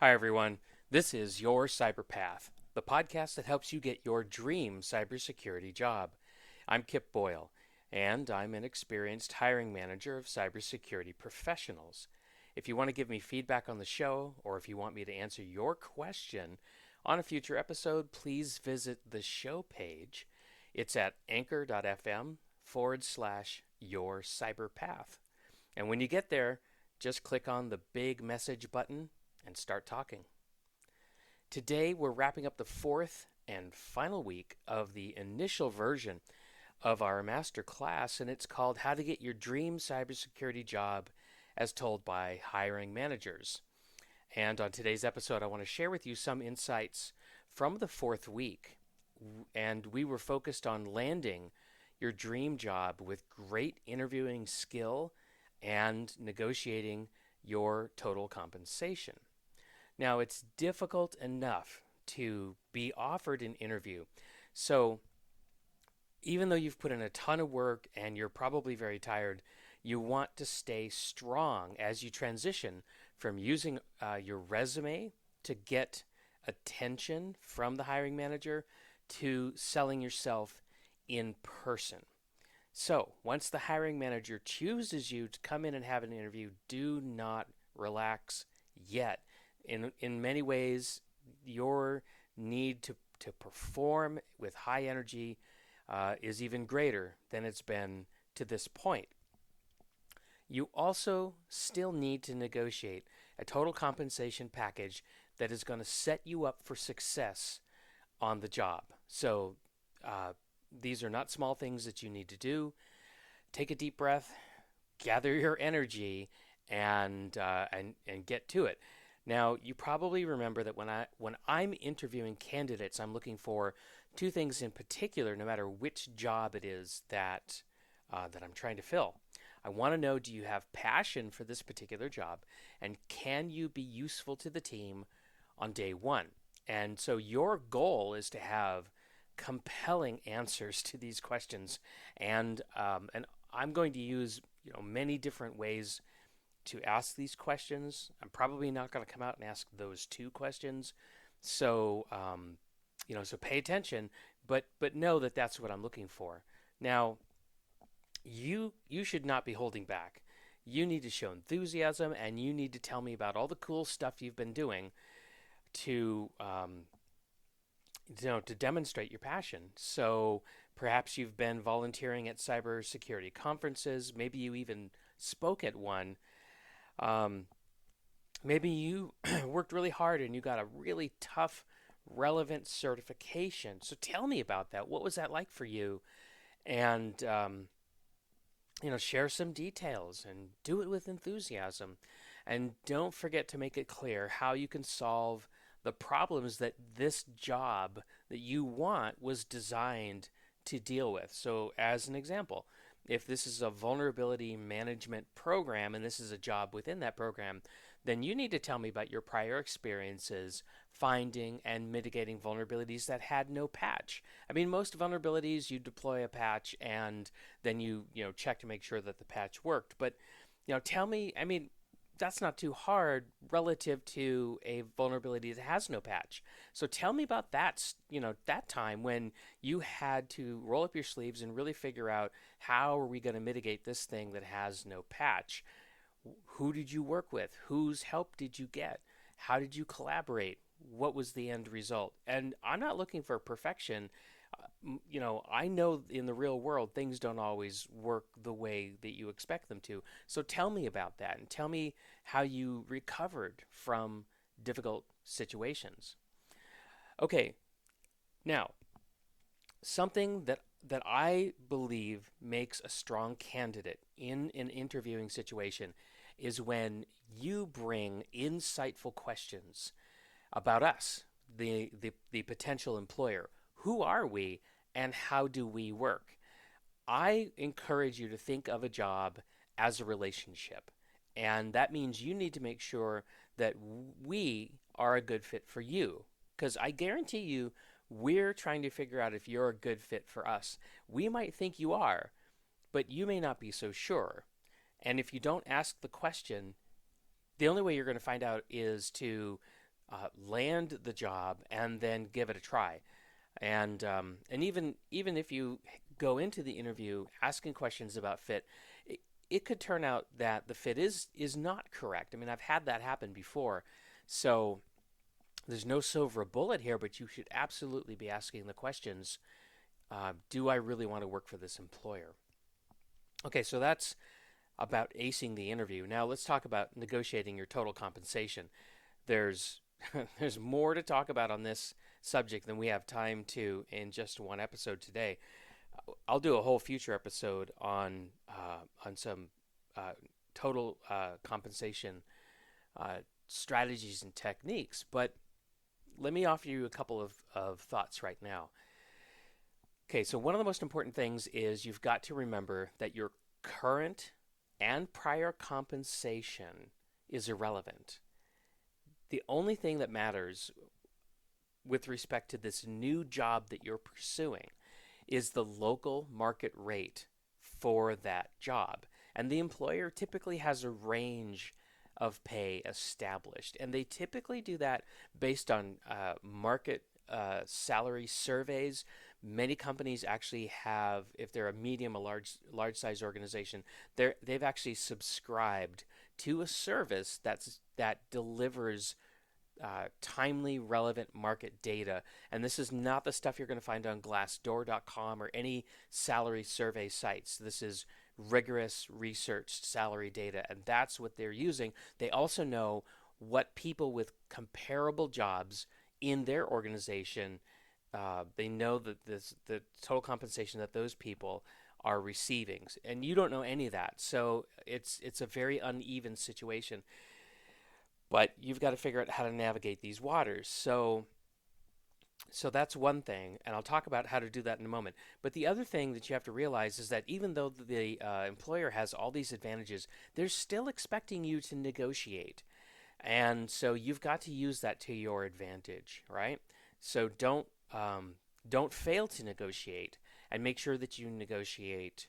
Hi, everyone. This is Your Cyberpath, the podcast that helps you get your dream cybersecurity job. I'm Kip Boyle, and I'm an experienced hiring manager of cybersecurity professionals. If you want to give me feedback on the show, or if you want me to answer your question on a future episode, please visit the show page. It's at anchor.fm/ your cyberpath. And when you get there, just click on the big message button and start talking. Today, we're wrapping up the fourth and final week of the initial version of our master class, and it's called How to Get Your Dream Cybersecurity Job as Told by Hiring Managers. And on today's episode, I want to share with you some insights from the fourth week. And we were focused on landing your dream job with great interviewing skill and negotiating your total compensation. Now, it's difficult enough to be offered an interview. So, even though you've put in a ton of work and you're probably very tired, you want to stay strong as you transition from using your resume to get attention from the hiring manager to selling yourself in person. So, once the hiring manager chooses you to come in and have an interview, do not relax yet. In many ways, your need to perform with high energy is even greater than it's been to this point. You also still need to negotiate a total compensation package that is going to set you up for success on the job. So uh, these are not small things that you need to do. Take a deep breath, gather your energy, and get to it. Now, you probably remember that when I'm interviewing candidates, I'm looking for two things in particular, no matter which job it is that I'm trying to fill. I want to know, do you have passion for this particular job, and can you be useful to the team on day one? And so your goal is to have compelling answers to these questions, and I'm going to use many different ways to ask these questions. I'm probably not going to come out and ask those two questions. So, so pay attention, but know that that's what I'm looking for. Now, you should not be holding back. You need to show enthusiasm, and you need to tell me about all the cool stuff you've been doing to to demonstrate your passion. So perhaps you've been volunteering at cybersecurity conferences. Maybe you even spoke at one. Um, Maybe you worked really hard and you got a really tough, relevant certification. So tell me about that. What was that like for you? And share some details and do it with enthusiasm. And don't forget to make it clear how you can solve the problems that this job that you want was designed to deal with. So, as an example, if this is a vulnerability management program and this is a job within that program, then you need to tell me about your prior experiences finding and mitigating vulnerabilities that had no patch. I mean, most vulnerabilities you deploy a patch and then you check to make sure that the patch worked. But tell me, I mean, that's not too hard relative to a vulnerability that has no patch. So tell me about that time when you had to roll up your sleeves and really figure out how are we going to mitigate this thing that has no patch. Who did you work with? Whose help did you get? How did you collaborate? What was the end result? And I'm not looking for perfection. I know in the real world things don't always work the way that you expect them to. So tell me about that and tell me how you recovered from difficult situations. Okay, now, something that I believe makes a strong candidate in an interviewing situation is when you bring insightful questions about us, the potential employer. Who are we and how do we work? I encourage you to think of a job as a relationship. And that means you need to make sure that we are a good fit for you. Because I guarantee you, we're trying to figure out if you're a good fit for us. We might think you are, but you may not be so sure. And if you don't ask the question, the only way you're going to find out is to land the job, and then give it a try. And even if you go into the interview asking questions about fit, it could turn out that the fit is not correct. I mean, I've had that happen before. So there's no silver bullet here, but you should absolutely be asking the questions. Do I really want to work for this employer? Okay, so that's about acing the interview. Now let's talk about negotiating your total compensation. There's there's more to talk about on this subject than we have time to in just one episode today. I'll do a whole future episode on some uh, total compensation strategies and techniques, but let me offer you a couple of thoughts right now. Okay, so one of the most important things is you've got to remember that your current and prior compensation is irrelevant. The only thing that matters with respect to this new job that you're pursuing is the local market rate for that job. And the employer typically has a range of pay established. And they typically do that based on market salary surveys. Many companies actually have, if they're a medium, a large size organization, they've actually subscribed to a service that delivers timely, relevant market data. And this is not the stuff you're going to find on Glassdoor.com or any salary survey sites. This is rigorous researched salary data, and that's what they're using. They also know what people with comparable jobs in their organization, they know that the total compensation that those people are receiving, and you don't know any of that. So it's a very uneven situation. But you've got to figure out how to navigate these waters. So that's one thing, and I'll talk about how to do that in a moment. But the other thing that you have to realize is that even though the employer has all these advantages, they're still expecting you to negotiate. And so you've got to use that to your advantage, right? So don't fail to negotiate, and make sure that you negotiate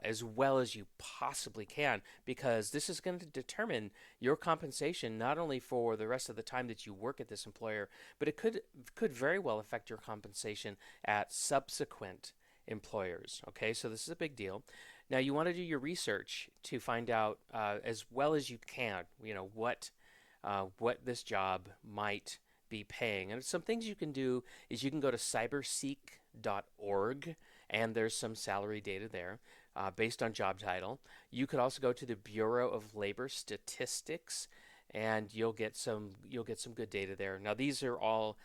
as well as you possibly can, because this is going to determine your compensation not only for the rest of the time that you work at this employer, but it could very well affect your compensation at subsequent employers. Okay, so this is a big deal. Now you want to do your research to find out as well as you can, what this job might be paying. And some things you can do is you can go to cyberseek.org, and there's some salary data there based on job title. You could also go to the Bureau of Labor Statistics, and you'll get some good data there. Now these are all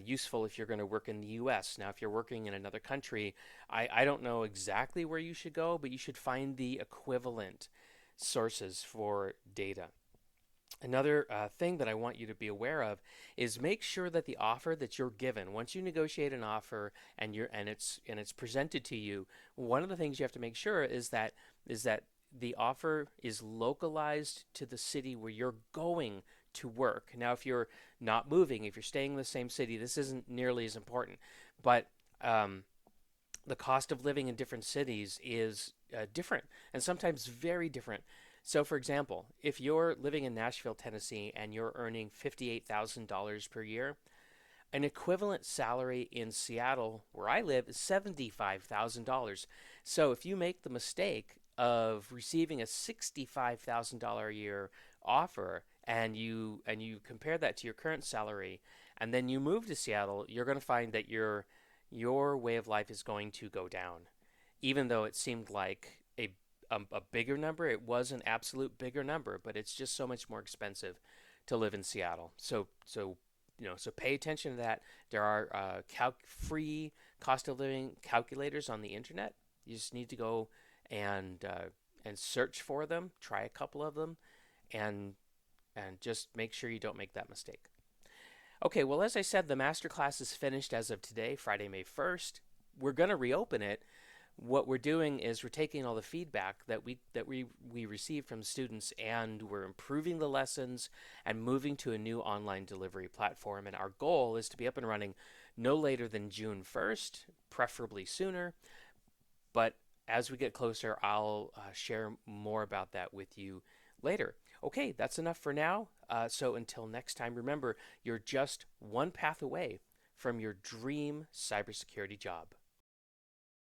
useful if you're going to work in the U.S. Now, if you're working in another country, I don't know exactly where you should go, but you should find the equivalent sources for data. Another thing that I want you to be aware of is make sure that the offer that you're given, once you negotiate an offer and it's presented to you, one of the things you have to make sure is that the offer is localized to the city where you're going to work. Now, if you're not moving, if you're staying in the same city, this isn't nearly as important. But the cost of living in different cities is different, and sometimes very different. So, for example, if you're living in Nashville, Tennessee, and you're earning $58,000 per year, an equivalent salary in Seattle, where I live, is $75,000. So, if you make the mistake of receiving a $65,000 a year offer, and you compare that to your current salary, and then you move to Seattle, you're going to find that your way of life is going to go down. Even though it seemed like a bigger number, it was an absolute bigger number, but it's just so much more expensive to live in Seattle. So pay attention to that. There are free cost of living calculators on the internet. You just need to go and search for them, try a couple of them, and just make sure you don't make that mistake. Okay, well, as I said, the masterclass is finished as of today, Friday, May 1st. We're going to reopen it. What we're doing is we're taking all the feedback that we received from students, and we're improving the lessons and moving to a new online delivery platform. And our goal is to be up and running no later than June 1st, preferably sooner. But as we get closer, I'll share more about that with you later. Okay, that's enough for now. So until next time, remember, you're just one path away from your dream cybersecurity job.